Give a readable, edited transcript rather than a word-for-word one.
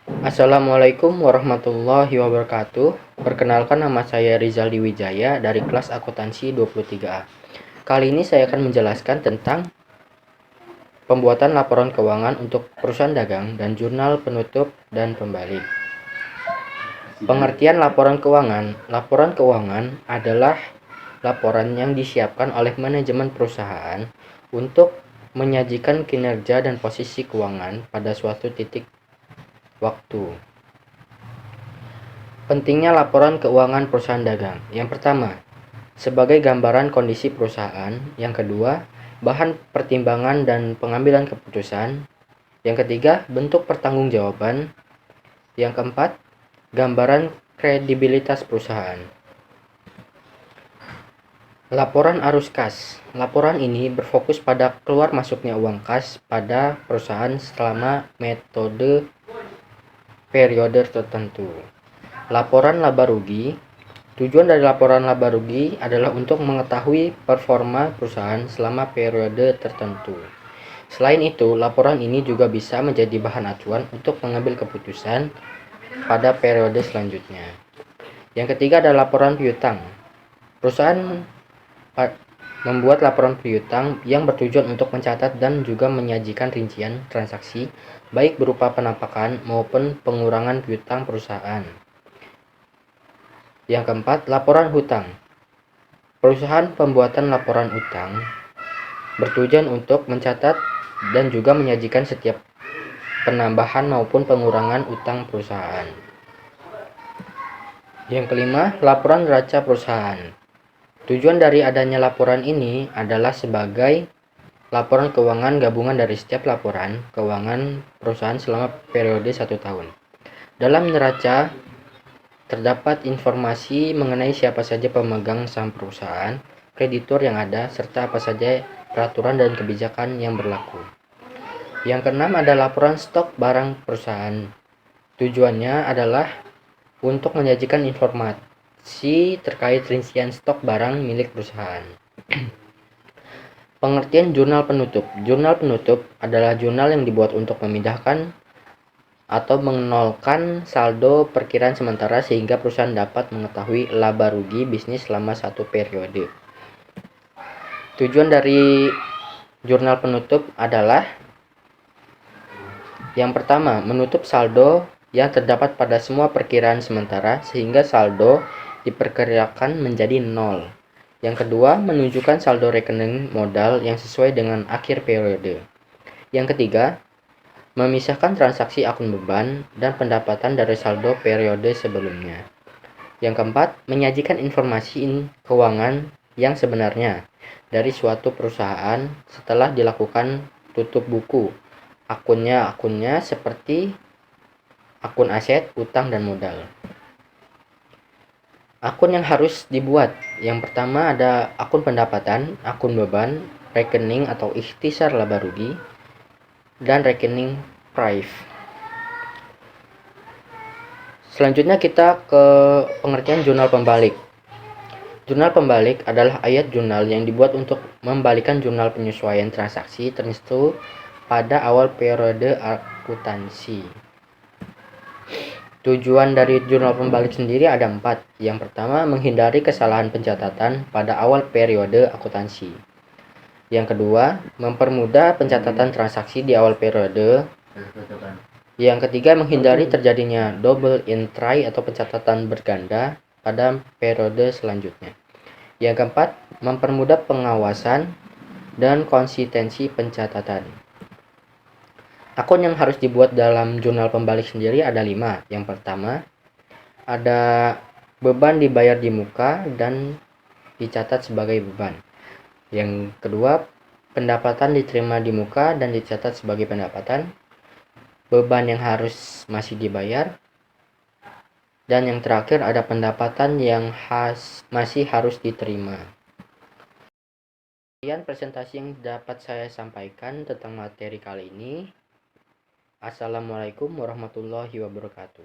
Assalamualaikum warahmatullahi wabarakatuh. Perkenalkan, nama saya Rizaldi Wijaya dari kelas akuntansi 23A. Kali ini saya akan menjelaskan tentang pembuatan laporan keuangan untuk perusahaan dagang dan jurnal penutup dan pembalik. Pengertian laporan keuangan. Laporan keuangan adalah laporan yang disiapkan oleh manajemen perusahaan untuk menyajikan kinerja dan posisi keuangan pada suatu titik waktu. Pentingnya laporan keuangan perusahaan dagang. Yang pertama, sebagai gambaran kondisi perusahaan. Yang kedua, bahan pertimbangan dan pengambilan keputusan. Yang ketiga, bentuk pertanggungjawaban. Yang keempat, gambaran kredibilitas perusahaan. Laporan arus kas. Laporan ini berfokus pada keluar masuknya uang kas pada perusahaan selama metode periode tertentu. Laporan laba rugi. Tujuan dari laporan laba rugi adalah untuk mengetahui performa perusahaan selama periode tertentu. Selain itu, laporan ini juga bisa menjadi bahan acuan untuk mengambil keputusan pada periode selanjutnya. Yang ketiga adalah laporan piutang. Perusahaan membuat laporan piutang yang bertujuan untuk mencatat dan juga menyajikan rincian transaksi, baik berupa penampakan maupun pengurangan piutang perusahaan. Yang keempat, laporan hutang. Perusahaan pembuatan laporan utang bertujuan untuk mencatat dan juga menyajikan setiap penambahan maupun pengurangan utang perusahaan. Yang kelima, laporan neraca perusahaan. Tujuan dari adanya laporan ini adalah sebagai laporan keuangan gabungan dari setiap laporan keuangan perusahaan selama periode 1 tahun. Dalam neraca terdapat informasi mengenai siapa saja pemegang saham perusahaan, kreditur yang ada, serta apa saja peraturan dan kebijakan yang berlaku. Yang keenam ada laporan stok barang perusahaan. Tujuannya adalah untuk menyajikan informasi terkait rincian stok barang milik perusahaan. Pengertian jurnal penutup. Jurnal penutup adalah jurnal yang dibuat untuk memindahkan atau menolkan saldo perkiraan sementara sehingga perusahaan dapat mengetahui laba rugi bisnis selama satu periode. Tujuan dari jurnal penutup adalah yang pertama, menutup saldo yang terdapat pada semua perkiraan sementara sehingga saldo diperkirakan menjadi nol. Yang kedua, menunjukkan saldo rekening modal yang sesuai dengan akhir periode. Yang ketiga, memisahkan transaksi akun beban dan pendapatan dari saldo periode sebelumnya. Yang keempat, menyajikan informasi keuangan yang sebenarnya dari suatu perusahaan setelah dilakukan tutup buku. Akunnya seperti akun aset, utang, dan modal. Akun yang harus dibuat. Yang pertama ada akun pendapatan, akun beban, rekening atau ikhtisar laba rugi, dan rekening prive. Selanjutnya kita ke pengertian jurnal pembalik. Jurnal pembalik adalah ayat jurnal yang dibuat untuk membalikan jurnal penyesuaian transaksi tertentu pada awal periode akuntansi. Tujuan dari jurnal pembalik sendiri ada 4. Yang pertama, menghindari kesalahan pencatatan pada awal periode akuntansi. Yang kedua, mempermudah pencatatan transaksi di awal periode. Yang ketiga, menghindari terjadinya double entry atau pencatatan berganda pada periode selanjutnya. Yang keempat, mempermudah pengawasan dan konsistensi pencatatan. Akun yang harus dibuat dalam jurnal pembalik sendiri ada 5. Yang pertama, ada beban dibayar di muka dan dicatat sebagai beban. Yang kedua, pendapatan diterima di muka dan dicatat sebagai pendapatan. Beban yang harus masih dibayar. Dan yang terakhir ada pendapatan yang masih harus diterima. Sekian presentasi yang dapat saya sampaikan tentang materi kali ini. Assalamualaikum warahmatullahi wabarakatuh.